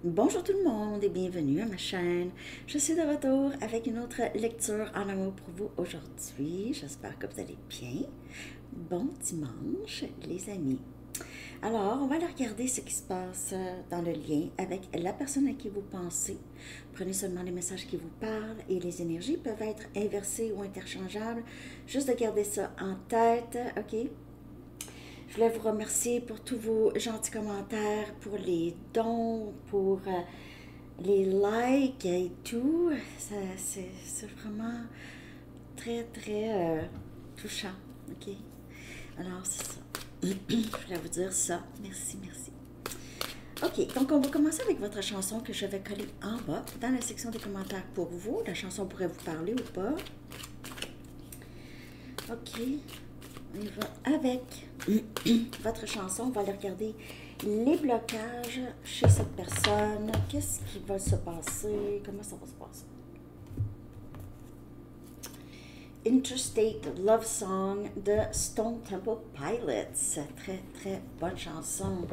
Bonjour tout le monde et bienvenue à ma chaîne. Je suis de retour avec une autre lecture en amour pour vous aujourd'hui. J'espère que vous allez bien. Bon dimanche les amis. Alors, on va aller regarder ce qui se passe dans le lien avec la personne à qui vous pensez. Prenez seulement les messages qui vous parlent et les énergies peuvent être inversées ou interchangeables. Juste de garder ça en tête, ok? Je voulais vous remercier pour tous vos gentils commentaires, pour les dons, pour les likes et tout. C'est vraiment très touchant. OK? Alors, c'est ça. Je voulais vous dire ça. Merci, merci. OK, donc on va commencer avec votre chanson que je vais coller en bas dans la section des commentaires pour vous. La chanson pourrait vous parler ou pas. OK. On y va avec votre chanson. On va aller regarder les blocages chez cette personne. Qu'est-ce qui va se passer? Comment ça va se passer? Interstate Love Song de Stone Temple Pilots. Très bonne chanson.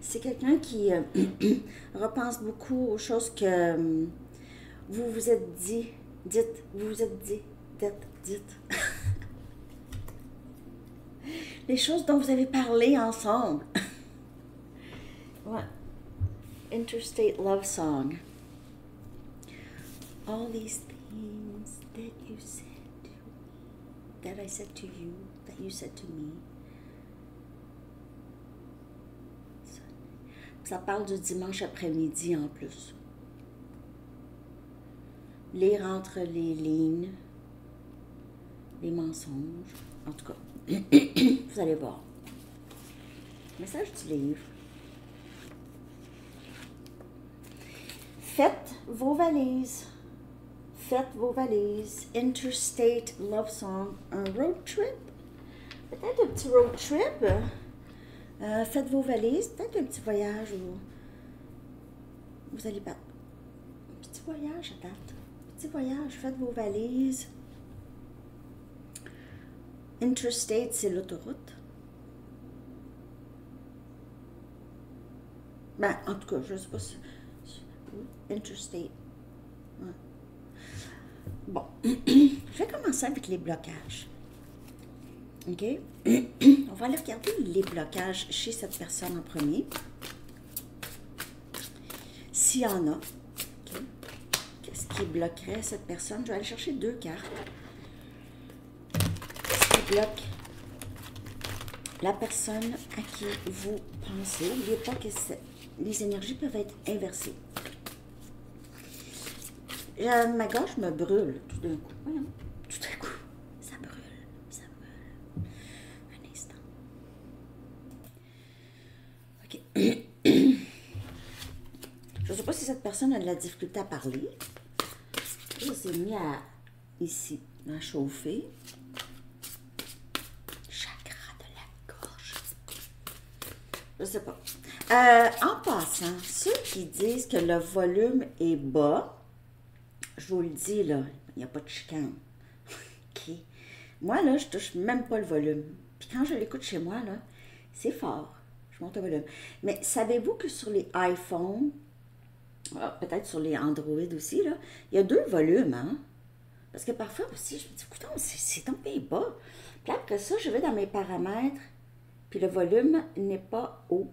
C'est quelqu'un qui repense beaucoup aux choses que vous vous êtes dit. Vous vous êtes dit. Dites. Les choses dont vous avez parlé ensemble. Ouais. Interstate Love Song. All these things that you said to me, that I said to you, that you said to me. Ça parle du dimanche après-midi en plus. Lire entre les lignes, les mensonges, en tout cas, vous allez voir. Message du livre. Faites vos valises. Faites vos valises. Interstate Love Song. Un road trip. Peut-être un petit road trip. Faites vos valises. Peut-être un petit voyage où vous allez pas. Un petit voyage à date. Petit voyage. Faites vos valises. Interstate, c'est l'autoroute. Ben, en tout cas, je ne sais pas si... Interstate. Ouais. Bon. Je vais commencer avec les blocages. OK? On va aller regarder les blocages chez cette personne en premier. S'il y en a. Okay. Qu'est-ce qui bloquerait cette personne? Je vais aller chercher deux cartes. Bloque la personne à qui vous pensez. N'oubliez pas que les énergies peuvent être inversées. Ma gorge me brûle tout d'un coup. Voyons, tout d'un coup, ça brûle, ça brûle. Un instant. OK. Je ne sais pas si cette personne a de la difficulté à parler. Je s'est mis à, ici, à chauffer. Je sais pas. En passant, ceux qui disent que le volume est bas, je vous le dis, là, il n'y a pas de chicane. OK. Moi, là, je touche même pas le volume. Puis quand je l'écoute chez moi, là, c'est fort. Je monte le volume. Mais savez-vous que sur les iPhones, peut-être sur les Android aussi, là, il y a deux volumes, hein? Parce que parfois aussi, je me dis, écoute, c'est tombé bas. Puis après ça, je vais dans mes paramètres. Puis le volume n'est pas haut.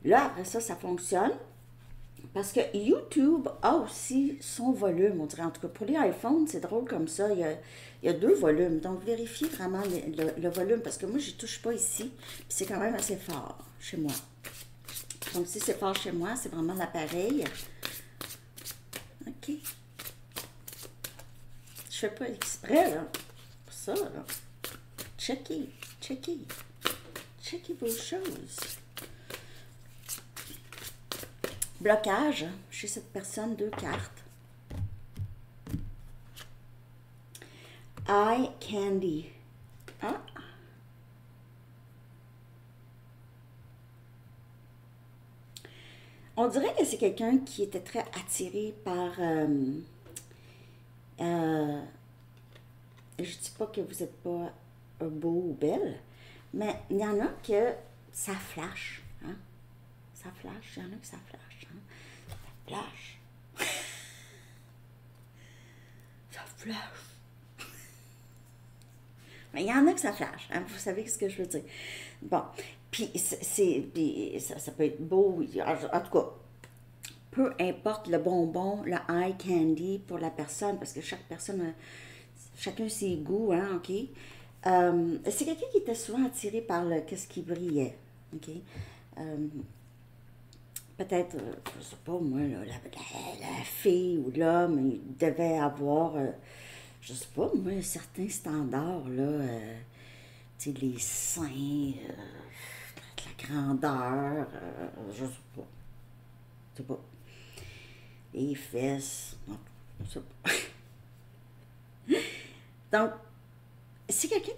Là, après ça, ça fonctionne. Parce que YouTube a aussi son volume, on dirait. En tout cas, pour les iPhones, c'est drôle comme ça. Il y a deux volumes. Donc, vérifiez vraiment le volume. Parce que moi, je ne touche pas ici. Puis c'est quand même assez fort chez moi. Donc, si c'est fort chez moi, c'est vraiment l'appareil. OK. Je fais pas exprès, là. Pour ça, là. Checkez. Checkez vos choses. Blocage chez cette personne, deux cartes. Eye candy. Ah. On dirait que c'est quelqu'un qui était très attiré par... je dis pas que vous n'êtes pas beau ou belle, mais il y en a que ça flash, hein? Ça flash, il y en a que ça flash, hein? Ça flash. Ça flash. Mais il y en a que ça flash, hein? Vous savez ce que je veux dire. Bon, puis ça peut être beau, oui. En tout cas, peu importe le bonbon, le eye candy pour la personne, parce que chaque personne a chacun ses goûts, hein, OK? C'est quelqu'un qui était souvent attiré par qu'est-ce qui brillait, OK? Peut-être, je sais pas moi, là, la fille ou l'homme, il devait avoir, je sais pas moi, certains standards, là, tu sais, les seins, la grandeur, je sais pas, je sais pas, les fesses, non, je sais pas. Donc, c'est quelqu'un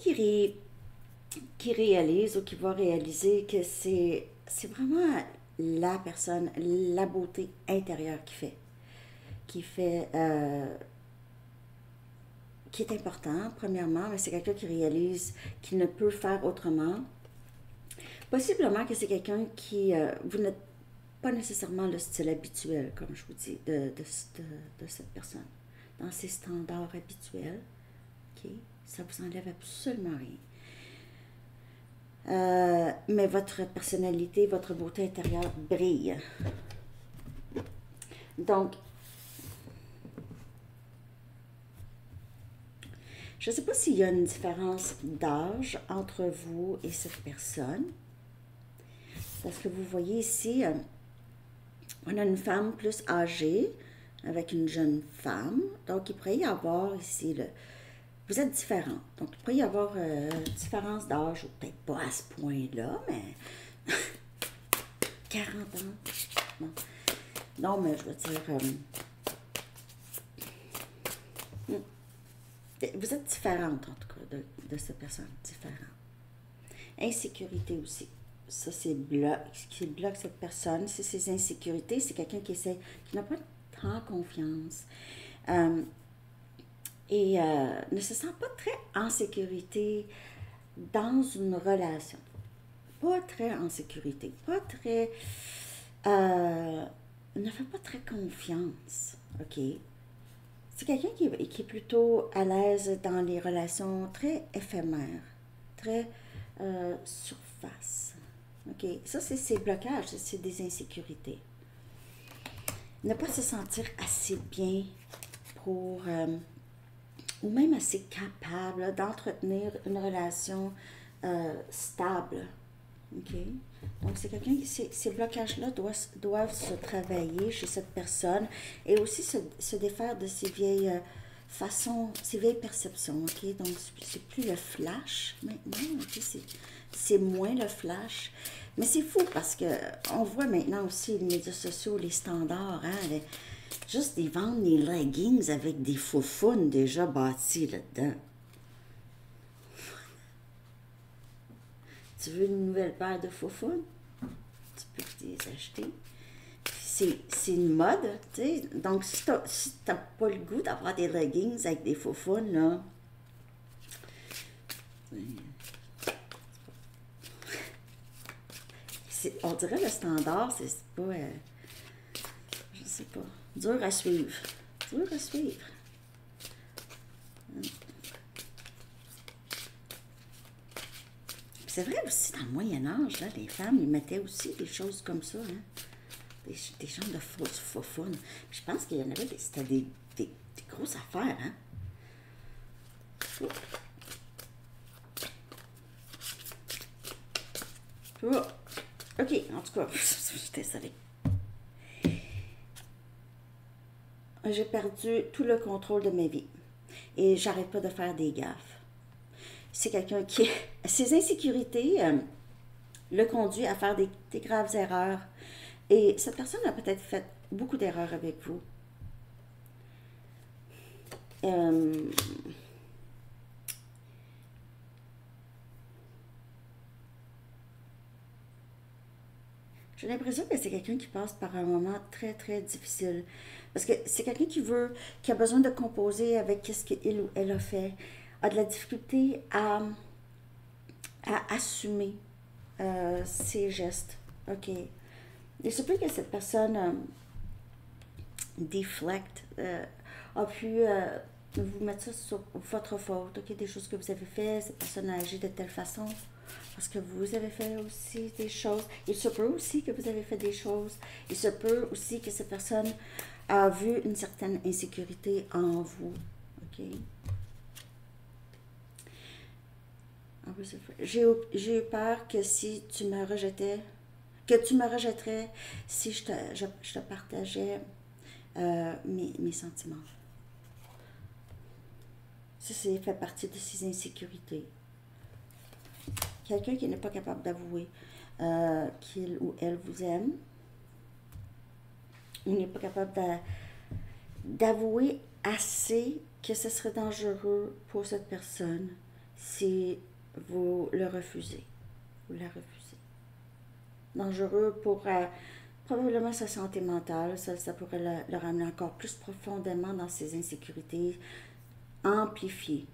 qui réalise ou qui va réaliser que c'est vraiment la personne, la beauté intérieure qui est important, premièrement, mais c'est quelqu'un qui réalise qu'il ne peut faire autrement. Possiblement que c'est quelqu'un qui, vous n'êtes pas nécessairement le style habituel, comme je vous dis, de cette personne, dans ses standards habituels. OK? Ça vous enlève absolument rien. Mais votre personnalité, votre beauté intérieure brille. Donc, je ne sais pas s'il y a une différence d'âge entre vous et cette personne. Parce que vous voyez ici, on a une femme plus âgée avec une jeune femme. Donc, il pourrait y avoir ici vous êtes différents. Donc, il pourrait y avoir différence d'âge, ou peut-être pas à ce point-là, mais 40 ans. Non, mais je veux dire, vous êtes différente, en tout cas, de cette personne, différente. Insécurité aussi. Ça, c'est ce qui bloque cette personne. C'est ses insécurités. C'est quelqu'un qui n'a pas tant confiance. Et ne se sent pas très en sécurité dans une relation. Pas très en sécurité. Pas très... ne fait pas très confiance. OK? C'est quelqu'un qui est plutôt à l'aise dans les relations très éphémères. Très surface. OK? Ça, c'est ses blocages. C'est des insécurités. Ne pas se sentir assez bien pour... ou même assez capable d'entretenir une relation stable. OK? Donc, c'est quelqu'un qui, ces blocages-là doivent se travailler chez cette personne et aussi se défaire de ces vieilles façons, ces vieilles perceptions. OK? Donc, c'est plus le flash maintenant. OK? C'est moins le flash. Mais c'est fou parce que on voit maintenant aussi les médias sociaux, les standards, hein? Juste ils vendent des leggings avec des faufounes déjà bâties là-dedans. Tu veux une nouvelle paire de faufounes? Tu peux les acheter. C'est une mode, tu sais. Donc, si t'as pas le goût d'avoir des leggings avec des faufounes, là... On dirait le standard, c'est pas... je sais pas. Dur à suivre. Dur à suivre. C'est vrai aussi, dans le Moyen-Âge, là, les femmes, ils mettaient aussi des choses comme ça, hein? Des genres de fausses faufounes. Je pense qu'il y en avait, c'était des grosses affaires, hein? Oh. Oh. OK, en tout cas, je suis désolée. J'ai perdu tout le contrôle de ma vie. Et j'arrête pas de faire des gaffes. C'est quelqu'un qui... Ses insécurités le conduit à faire des graves erreurs. Et cette personne a peut-être fait beaucoup d'erreurs avec vous. J'ai l'impression que c'est quelqu'un qui passe par un moment très, très difficile. Parce que c'est quelqu'un qui a besoin de composer avec ce qu'il ou elle a fait, a de la difficulté à assumer ses gestes. OK. Il se peut que cette personne deflect a pu vous mettre ça sur votre faute. OK, des choses que vous avez fait, cette personne a agi de telle façon. Parce que vous avez fait aussi des choses. Il se peut aussi que vous avez fait des choses. Il se peut aussi que cette personne a vu une certaine insécurité en vous. OK? J'ai eu peur que si tu me rejetais, que tu me rejetterais si je te partageais mes sentiments. Ça, fait partie de ces insécurités. Quelqu'un qui n'est pas capable d'avouer qu'il ou elle vous aime, il n'est pas capable d'avouer assez que ce serait dangereux pour cette personne si vous le refusez. Vous la refusez. Dangereux pour probablement sa santé mentale. Ça pourrait le ramener encore plus profondément dans ses insécurités, amplifiées.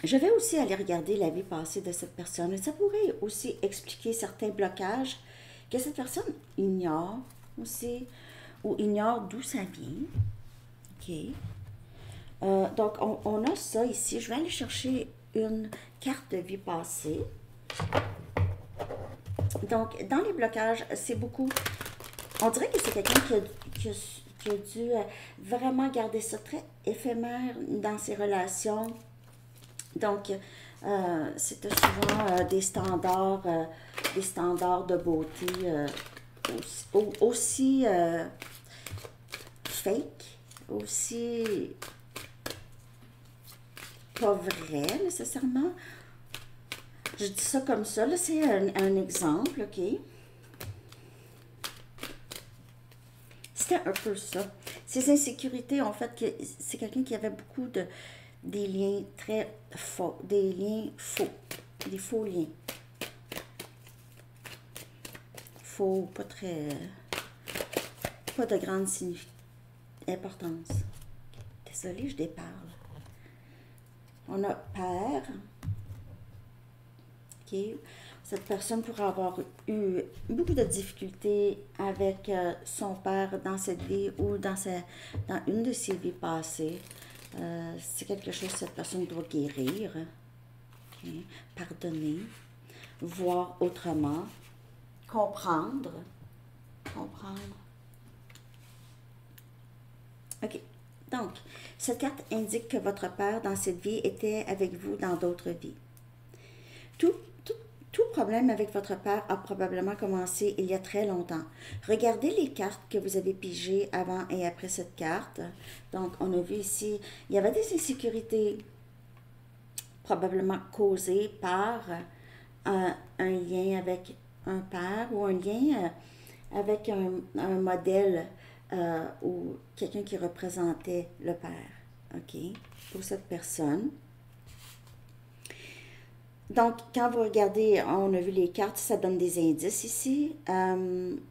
Je vais aussi aller regarder la vie passée de cette personne. Et ça pourrait aussi expliquer certains blocages que cette personne ignore aussi, ou ignore d'où ça vient. OK. Donc, on a ça ici. Je vais aller chercher une carte de vie passée. Donc, dans les blocages, c'est beaucoup... On dirait que c'est quelqu'un qui a dû vraiment garder ça très éphémère dans ses relations. Donc, c'était souvent des standards de beauté aussi fake, aussi pas vrai nécessairement. Je dis ça comme ça, là, c'est un exemple, OK? C'était un peu ça. Ces insécurités ont fait que c'est quelqu'un qui avait beaucoup des liens très faux, des liens faux, des faux liens. Faux, pas de grande importance. Désolée, je déparle. On a père. OK. Cette personne pourrait avoir eu beaucoup de difficultés avec son père dans cette vie ou dans une de ses vies passées. C'est quelque chose que cette personne doit guérir, okay? Pardonner, voir autrement, comprendre. OK. Donc, cette carte indique que votre père dans cette vie était avec vous dans d'autres vies. Tout problème avec votre père a probablement commencé il y a très longtemps. Regardez les cartes que vous avez pigées avant et après cette carte. Donc, on a vu ici, il y avait des insécurités probablement causées par un lien avec un père ou un lien avec un modèle ou quelqu'un qui représentait le père. OK? Pour cette personne. Donc, quand vous regardez, on a vu les cartes, ça donne des indices ici. Même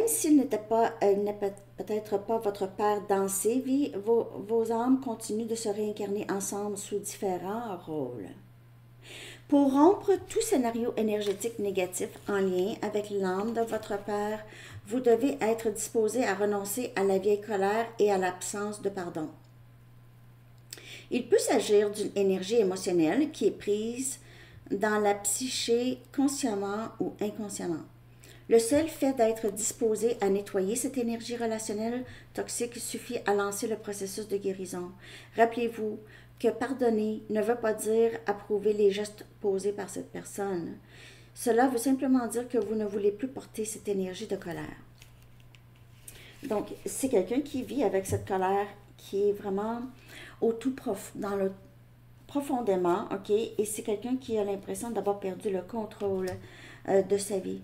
s'il n'est peut-être pas votre père dans ces vies, vos âmes continuent de se réincarner ensemble sous différents rôles. Pour rompre tout scénario énergétique négatif en lien avec l'âme de votre père, vous devez être disposé à renoncer à la vieille colère et à l'absence de pardon. Il peut s'agir d'une énergie émotionnelle qui est prise dans la psyché consciemment ou inconsciemment. Le seul fait d'être disposé à nettoyer cette énergie relationnelle toxique suffit à lancer le processus de guérison. Rappelez-vous que pardonner ne veut pas dire approuver les gestes posés par cette personne. Cela veut simplement dire que vous ne voulez plus porter cette énergie de colère. Donc, c'est quelqu'un qui vit avec cette colère qui est vraiment profondément, OK? Et c'est quelqu'un qui a l'impression d'avoir perdu le contrôle de sa vie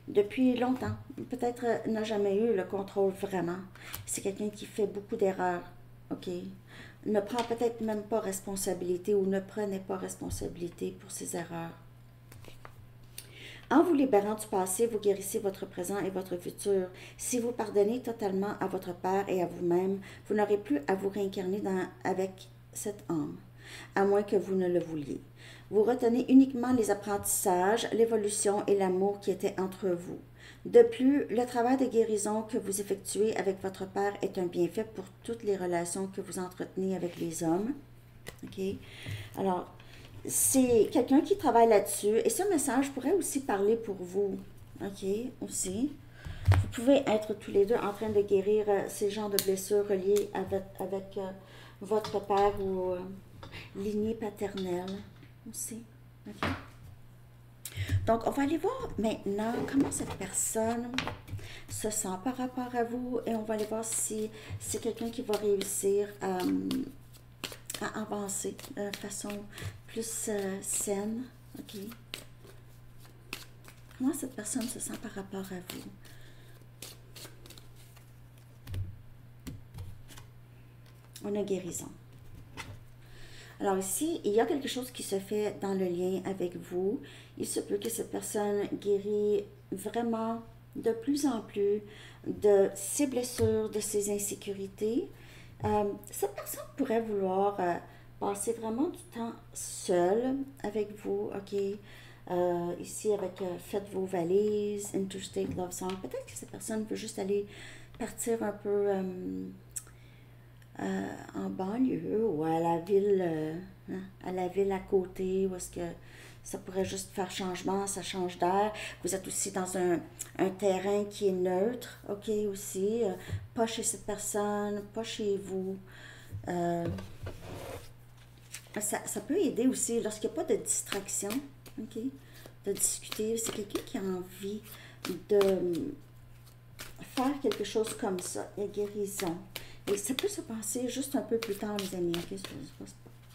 depuis longtemps. Peut-être n'a jamais eu le contrôle vraiment. C'est quelqu'un qui fait beaucoup d'erreurs, OK? Ne prend peut-être même pas responsabilité ou ne prenait pas responsabilité pour ses erreurs. En vous libérant du passé, vous guérissez votre présent et votre futur. Si vous pardonnez totalement à votre père et à vous-même, vous n'aurez plus à vous réincarner avec cette âme, à moins que vous ne le vouliez. Vous retenez uniquement les apprentissages, l'évolution et l'amour qui étaient entre vous. De plus, le travail de guérison que vous effectuez avec votre père est un bienfait pour toutes les relations que vous entretenez avec les hommes. OK? Alors, c'est quelqu'un qui travaille là-dessus. Et ce message pourrait aussi parler pour vous. OK? Aussi. Vous pouvez être tous les deux en train de guérir ces genres de blessures reliées avec votre père ou lignée paternelle aussi. OK? Donc, on va aller voir maintenant comment cette personne se sent par rapport à vous et on va aller voir si c'est quelqu'un qui va réussir à avancer de façon plus saine. OK? Comment cette personne se sent par rapport à vous? On a guérison. Alors ici, il y a quelque chose qui se fait dans le lien avec vous. Il se peut que cette personne guérit vraiment de plus en plus de ses blessures, de ses insécurités. Cette personne pourrait vouloir passer vraiment du temps seul avec vous, OK? Ici, avec Faites vos valises, Interstate Love Song. Peut-être que cette personne veut juste aller partir un peu en banlieue ou à la ville, à la ville à côté, où est-ce que ça pourrait juste faire changement, ça change d'air. Vous êtes aussi dans un terrain qui est neutre, OK, aussi. Pas chez cette personne, pas chez vous. Ça peut aider aussi lorsqu'il n'y a pas de distraction, OK, de discuter. C'est quelqu'un qui a envie de faire quelque chose comme ça, la guérison. Et ça peut se passer juste un peu plus tard, les amis. Okay?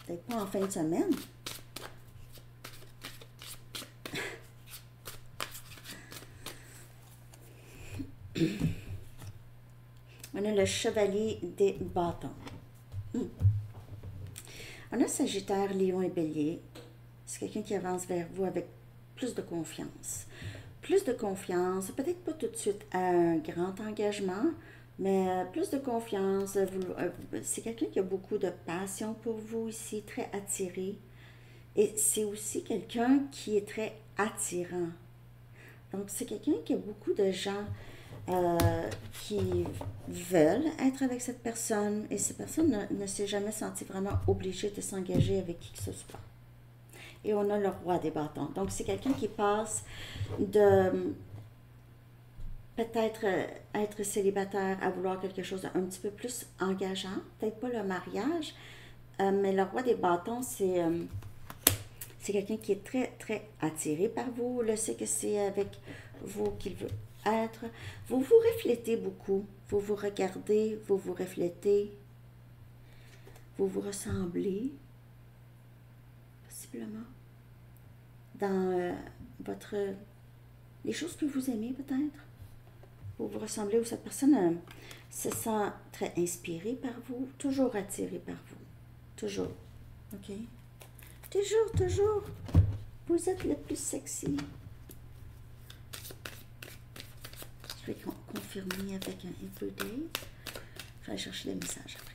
Peut-être pas en fin de semaine. On a le chevalier des bâtons. On a Sagittaire, Lion et Bélier. C'est quelqu'un qui avance vers vous avec plus de confiance. Plus de confiance, peut-être pas tout de suite à un grand engagement, mais plus de confiance. C'est quelqu'un qui a beaucoup de passion pour vous ici, très attiré. Et c'est aussi quelqu'un qui est très attirant. Donc, c'est quelqu'un qui a beaucoup de gens qui veulent être avec cette personne et cette personne ne s'est jamais sentie vraiment obligée de s'engager avec qui que ce soit. Et on a le roi des bâtons. Donc, c'est quelqu'un qui passe de peut-être être célibataire à vouloir quelque chose d'un petit peu plus engageant. Peut-être pas le mariage, mais le roi des bâtons, c'est quelqu'un qui est très, très attiré par vous. Le sait que c'est avec vous qu'il veut être. Vous vous reflétez beaucoup. Vous vous regardez, vous vous reflétez. Vous vous ressemblez, possiblement, dans les choses que vous aimez peut-être. Vous vous ressemblez ou cette personne se sent très inspirée par vous, toujours attirée par vous. Toujours. OK? Toujours, toujours. Vous êtes le plus sexy. Je vais confirmer avec un everyday. Je vais aller chercher les messages après.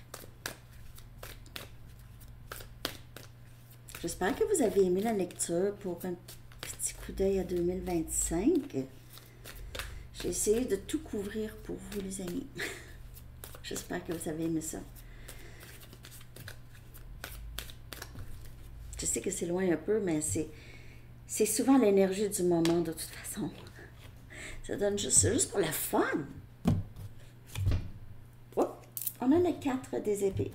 J'espère que vous avez aimé la lecture pour un petit coup d'œil à 2025. J'ai essayé de tout couvrir pour vous, les amis. J'espère que vous avez aimé ça. Je sais que c'est loin un peu, mais c'est souvent l'énergie du moment, de toute façon. Ça donne juste pour le fun. Oh, on a le 4 des épées.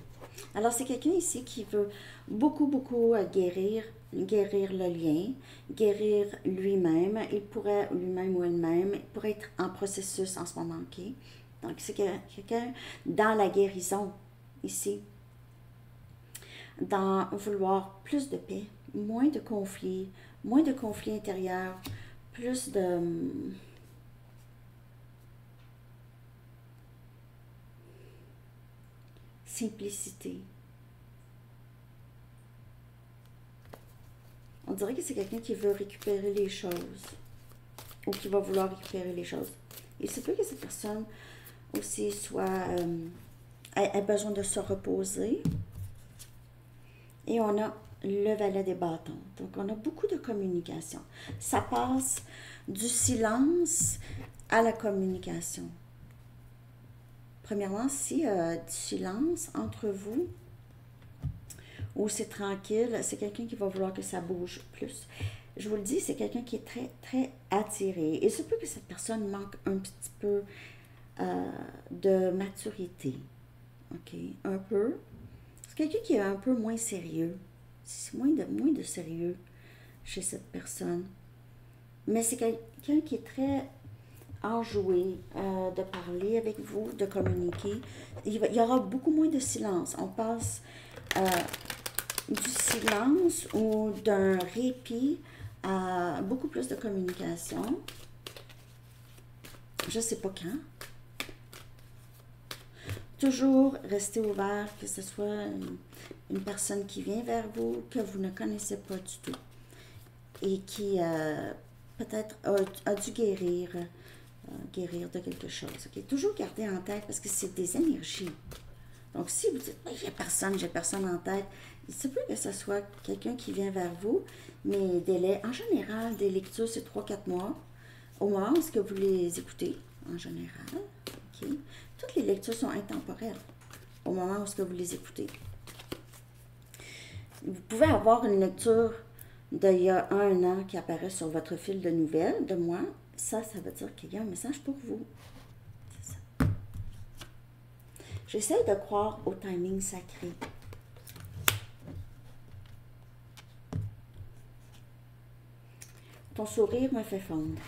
Alors, c'est quelqu'un ici qui veut beaucoup, beaucoup guérir le lien, guérir lui-même. Il pourrait, lui-même ou elle-même, il pourrait être en processus en ce moment, OK? Donc, c'est quelqu'un dans la guérison, ici. Dans vouloir plus de paix, moins de conflits intérieurs, plus de simplicité. On dirait que c'est quelqu'un qui veut récupérer les choses ou qui va vouloir récupérer les choses. Il se peut que cette personne aussi ait besoin de se reposer. Et on a le valet des bâtons. Donc, on a beaucoup de communication. Ça passe du silence à la communication. Premièrement, s'il y a du silence entre vous, ou c'est tranquille, c'est quelqu'un qui va vouloir que ça bouge plus. Je vous le dis, c'est quelqu'un qui est très, très attiré. Et il se peut que cette personne manque un petit peu de maturité. OK? Un peu. C'est quelqu'un qui est un peu moins sérieux. C'est moins de sérieux chez cette personne. Mais c'est quelqu'un qui est très enjoué de parler avec vous, de communiquer. Il y aura beaucoup moins de silence. On passe du silence ou d'un répit à beaucoup plus de communication. Je ne sais pas quand. Toujours rester ouvert, que ce soit une personne qui vient vers vous, que vous ne connaissez pas du tout, et qui peut-être a dû guérir de quelque chose. Okay? Toujours garder en tête, parce que c'est des énergies. Donc, si vous dites, j'ai personne en tête, il se peut que ce soit quelqu'un qui vient vers vous, mais délai, en général, des lectures, c'est 3-4 mois, au moment où est-ce que vous les écoutez, en général. Okay? Toutes les lectures sont intemporelles, au moment où est-ce que vous les écoutez. Vous pouvez avoir une lecture d'il y a 1 an qui apparaît sur votre fil de nouvelles de moi. Ça veut dire qu'il y a un message pour vous. C'est ça. J'essaie de croire au timing sacré. Ton sourire me fait fondre.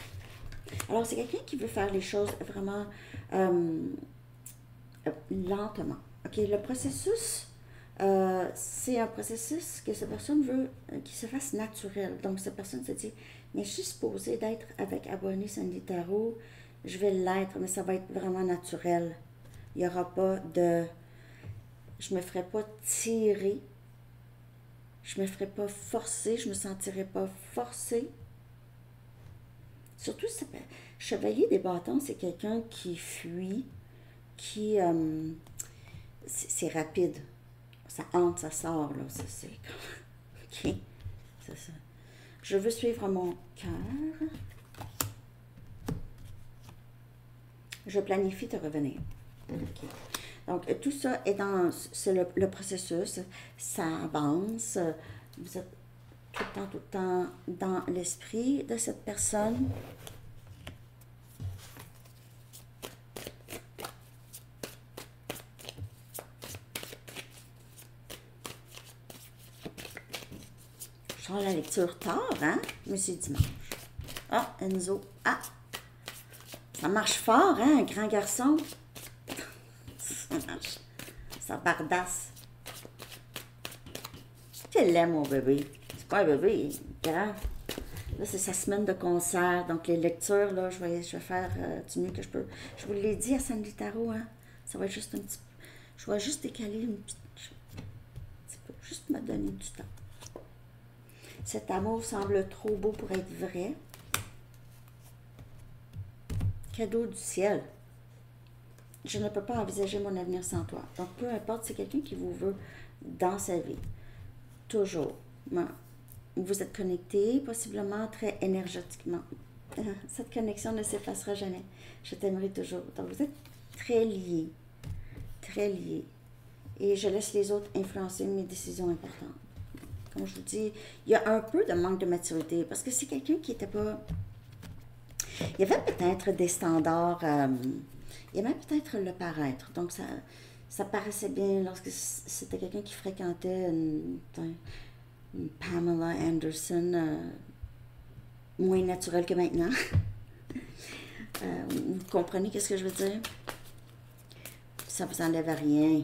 Alors, c'est quelqu'un qui veut faire les choses vraiment lentement. OK, le processus, c'est un processus que cette personne veut qu'il se fasse naturel. Donc, cette personne se dit, mais je suis supposée d'être avec Abonné Sandy Tarot, je vais l'être, mais ça va être vraiment naturel. Il n'y aura pas de... Je ne me ferai pas tirer, je ne me ferai pas forcer, je ne me sentirai pas forcée. Surtout, chevalier des bâtons, c'est quelqu'un qui fuit, qui... c'est rapide. Ça entre, ça sort, là. C'est... OK? C'est ça. Je veux suivre mon cœur. Je planifie de revenir. OK. Donc, tout ça est c'est le processus. Ça avance. Vous êtes tout le temps dans l'esprit de cette personne. Je sors la lecture tard, hein? Mais c'est dimanche. Ah, Enzo. Ah! Ça marche fort, hein, un grand garçon? Ça marche. Ça bardasse. Je l'aime, mon bébé. C'est pas un bébé, il est grand. Là, c'est sa semaine de concert. Donc, les lectures, là, je vais faire du mieux que je peux. Je vous l'ai dit à Sandy Tarot, hein? Ça va être juste un petit peu. Je vais juste décaler une petite. Juste me donner du temps. Cet amour semble trop beau pour être vrai. Cadeau du ciel. Je ne peux pas envisager mon avenir sans toi. Donc, peu importe, c'est quelqu'un qui vous veut dans sa vie. Toujours. Vous êtes connecté, possiblement très énergétiquement. Cette connexion ne s'effacera jamais. Je t'aimerai toujours. Donc, vous êtes très liés. Très liés. Et je laisse les autres influencer mes décisions importantes. Comme je vous dis, il y a un peu de manque de maturité parce que c'est quelqu'un qui n'était pas... Il y avait peut-être des standards... il y avait peut-être le paraître. Donc, ça paraissait bien lorsque c'était quelqu'un qui fréquentait une Pamela Anderson, moins naturelle que maintenant. Vous comprenez qu'est-ce que je veux dire? Ça ne vous enlève à rien.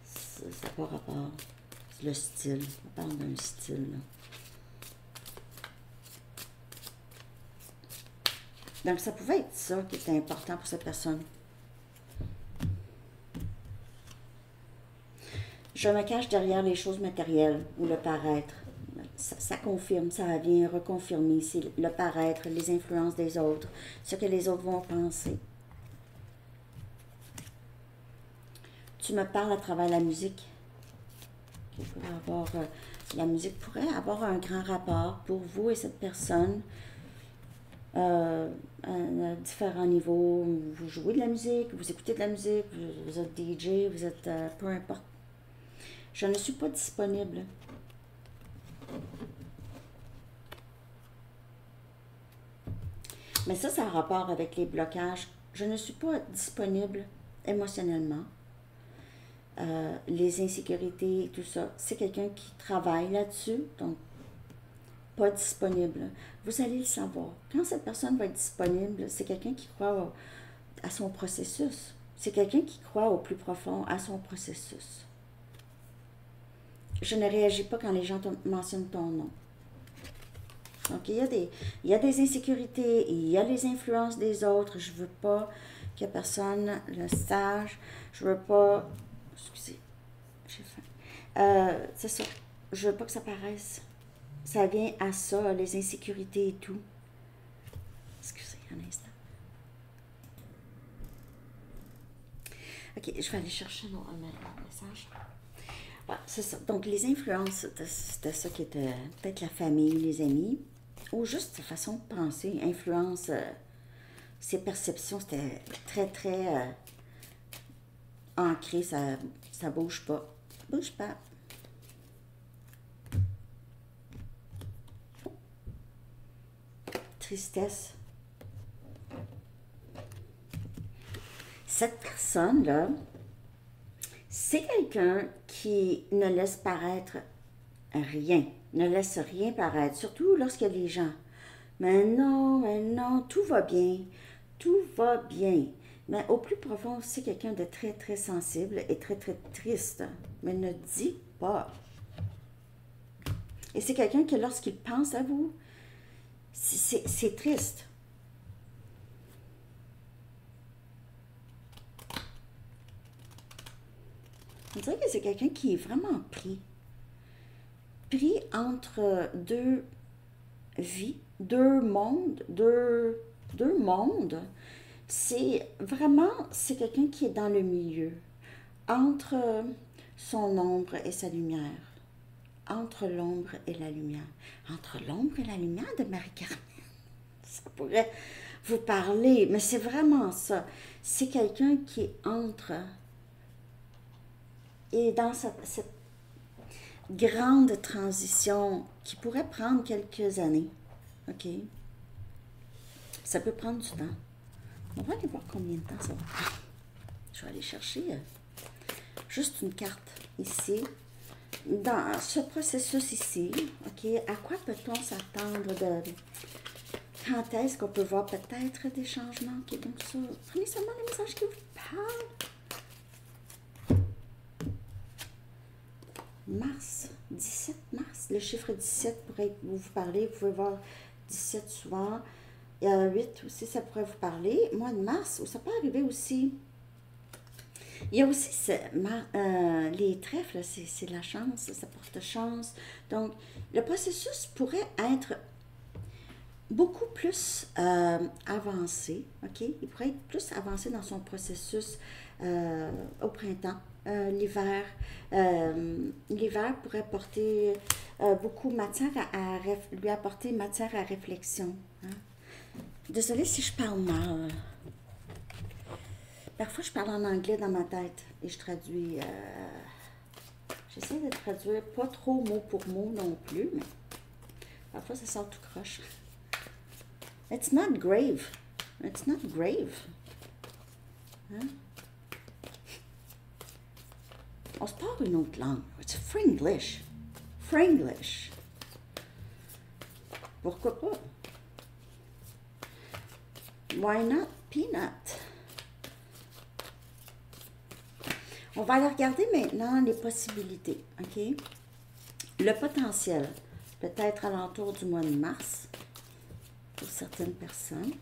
Ça n'a pas rapport. C'est le style. On parle d'un style, là. Donc, ça pouvait être ça qui était important pour cette personne. Je me cache derrière les choses matérielles ou le paraître. Ça confirme, ça vient reconfirmer. C'est le paraître, les influences des autres, ce que les autres vont penser. Tu me parles à travers la musique. La musique pourrait avoir un grand rapport pour vous et cette personne à différents niveaux. Vous jouez de la musique, vous écoutez de la musique, vous êtes DJ, vous êtes peu importe. Je ne suis pas disponible. Mais ça a rapport avec les blocages. Je ne suis pas disponible émotionnellement. Les insécurités, tout ça. C'est quelqu'un qui travaille là-dessus, donc pas disponible. Vous allez le savoir. Quand cette personne va être disponible, c'est quelqu'un qui croit à son processus. C'est quelqu'un qui croit au plus profond à son processus. Je ne réagis pas quand les gens mentionnent ton nom. Donc, il y a des insécurités, il y a les influences des autres. Je ne veux pas que personne le sache. Je veux pas... Excusez, j'ai faim. C'est ça. Je veux pas que ça paraisse. Ça vient à ça, les insécurités et tout. Excusez un instant. Ok, je vais aller chercher mon message. Ouais, c'est ça. Donc, les influences, c'était ça qui était peut-être la famille, les amis, ou juste sa façon de penser. Influence, ses perceptions, c'était très, très ancré, ça bouge pas. Bouge pas. Tristesse. Cette personne-là, c'est quelqu'un qui ne laisse paraître rien, ne laisse rien paraître, surtout lorsqu'il y a des gens. Mais non, tout va bien, tout va bien. Mais au plus profond, c'est quelqu'un de très, très sensible et très, très triste, mais ne dit pas. Et c'est quelqu'un que lorsqu'il pense à vous, c'est triste. On dirait que c'est quelqu'un qui est vraiment pris entre deux vies, deux mondes. C'est quelqu'un qui est dans le milieu, entre son ombre et sa lumière. Entre l'ombre et la lumière. Entre l'ombre et la lumière de Marie-Carmen. Ça pourrait vous parler, mais c'est vraiment ça. C'est quelqu'un qui est entre... Et dans cette grande transition qui pourrait prendre quelques années, OK? Ça peut prendre du temps. On va aller voir combien de temps ça va prendre. Je vais aller chercher juste une carte ici. Dans ce processus ici, OK, à quoi peut-on s'attendre de... Quand est-ce qu'on peut voir peut-être des changements? OK, donc ça, prenez seulement les messages qui vous parlent. Mars, 17 mars, le chiffre 17 pourrait vous parler, vous pouvez voir 17 souvent, 8 aussi, ça pourrait vous parler, mois de mars, ça peut arriver aussi. Il y a aussi les trèfles, c'est la chance, ça porte chance, donc le processus pourrait être beaucoup plus avancé, OK? Il pourrait être plus avancé dans son processus au printemps. L'hiver pourrait porter beaucoup matière lui apporter matière à réflexion. Hein? Désolée si je parle mal. Parfois, je parle en anglais dans ma tête et je traduis. J'essaie de traduire pas trop mot pour mot non plus, mais parfois ça sort tout croche. It's not grave. It's not grave. Hein? On se parle une autre langue. It's Fringlish. Fringlish. Pourquoi pas? Why not peanut? On va aller regarder maintenant les possibilités, OK? Le potentiel, peut-être alentour du mois de mars, pour certaines personnes.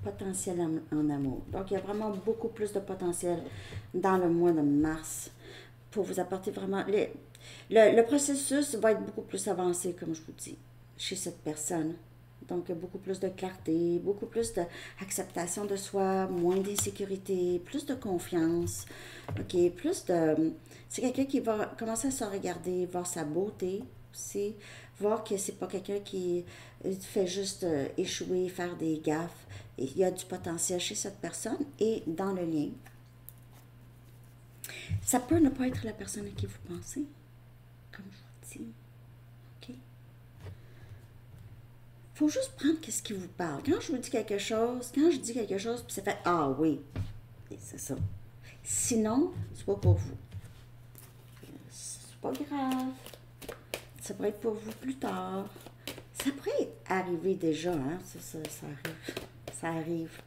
Potentiel en amour. Donc, il y a vraiment beaucoup plus de potentiel dans le mois de mars pour vous apporter vraiment... Le processus va être beaucoup plus avancé, comme je vous dis, chez cette personne. Donc, beaucoup plus de clarté, beaucoup plus d'acceptation de soi, moins d'insécurité, plus de confiance. OK, plus de... C'est quelqu'un qui va commencer à se regarder, voir sa beauté aussi, voir que c'est pas quelqu'un qui fait juste échouer, faire des gaffes. Il y a du potentiel chez cette personne et dans le lien. Ça peut ne pas être la personne à qui vous pensez, comme je vous dis. OK? Faut juste prendre ce qui vous parle. Quand je vous dis quelque chose, quand je dis quelque chose, puis ça fait ah oui, c'est ça. Sinon, c'est pas pour vous. C'est pas grave. Ça pourrait être pour vous plus tard. Ça pourrait arriver déjà, hein? Ça arrive. Ça arrive.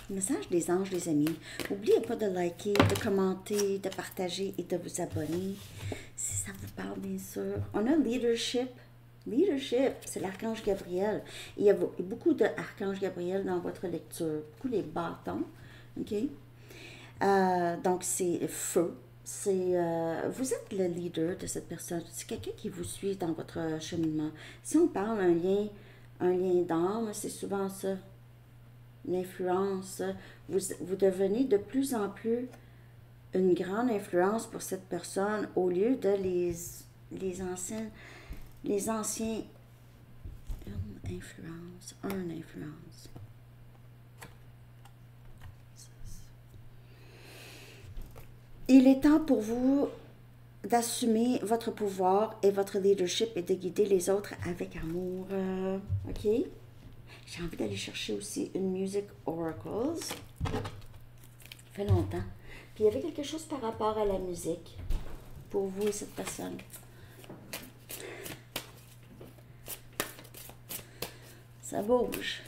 Message des anges, les amis. N'oubliez pas de liker, de commenter, de partager et de vous abonner. Si ça vous parle, bien sûr. On a leadership. Leadership, c'est l'archange Gabriel. Il y a beaucoup d'archanges Gabriel dans votre lecture. Beaucoup les bâtons. OK? Donc, c'est feu. Vous êtes le leader de cette personne. C'est quelqu'un qui vous suit dans votre cheminement. Si on parle un lien d'âme, c'est souvent ça. L'influence. Vous devenez de plus en plus une grande influence pour cette personne au lieu de les anciens une influence. Il est temps pour vous d'assumer votre pouvoir et votre leadership et de guider les autres avec amour. OK? J'ai envie d'aller chercher aussi une Music Oracles. Ça fait longtemps. Puis il y avait quelque chose par rapport à la musique pour vous et cette personne. Ça bouge.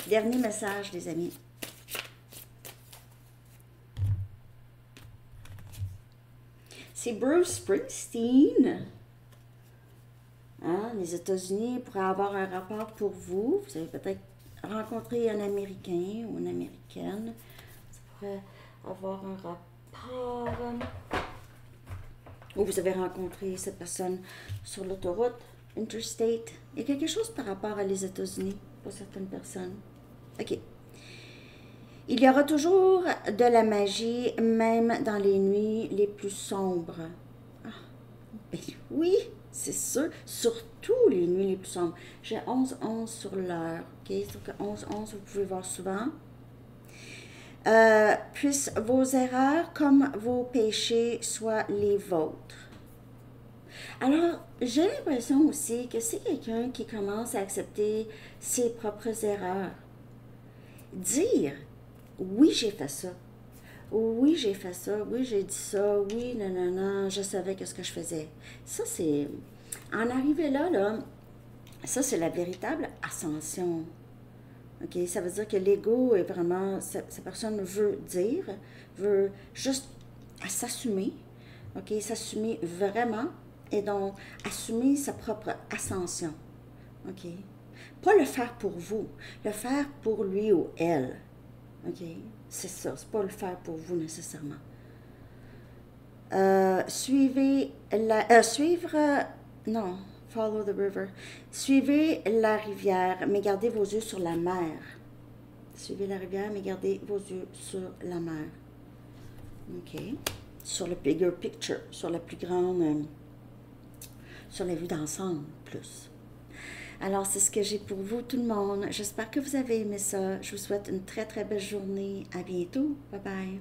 Dernier message, les amis. C'est Bruce Springsteen. Hein, les États-Unis pourraient avoir un rapport pour vous. Vous avez peut-être rencontré un Américain ou une Américaine. Ça pourrait avoir un rapport. Ou vous avez rencontré cette personne sur l'autoroute, interstate. Il y a quelque chose par rapport à les États-Unis pour certaines personnes. OK. Il y aura toujours de la magie, même dans les nuits les plus sombres. Ah, ben oui, c'est sûr. Surtout les nuits les plus sombres. J'ai 11-11 sur l'heure. OK? Donc 11-11, vous pouvez voir souvent. Puissent vos erreurs comme vos péchés soient les vôtres. Alors, j'ai l'impression aussi que c'est quelqu'un qui commence à accepter ses propres erreurs. Dire oui, j'ai fait ça. Oui, j'ai fait ça. Oui, j'ai dit ça. Oui, non, non, non, je savais qu'est-ce que je faisais. Ça, c'est... En arriver là, ça, c'est la véritable ascension. OK? Ça veut dire que l'ego est vraiment... Cette personne veut dire, veut juste s'assumer. OK? S'assumer vraiment et donc assumer sa propre ascension. OK? Pas le faire pour vous, le faire pour lui ou elle. OK? C'est ça, c'est pas le faire pour vous nécessairement. Non, follow the river. Suivez la rivière, mais gardez vos yeux sur la mer. Suivez la rivière, mais gardez vos yeux sur la mer. OK? Sur le bigger picture, sur la plus grande, sur la vue d'ensemble, plus. Alors, c'est ce que j'ai pour vous, tout le monde. J'espère que vous avez aimé ça. Je vous souhaite une très, très belle journée. À bientôt. Bye bye.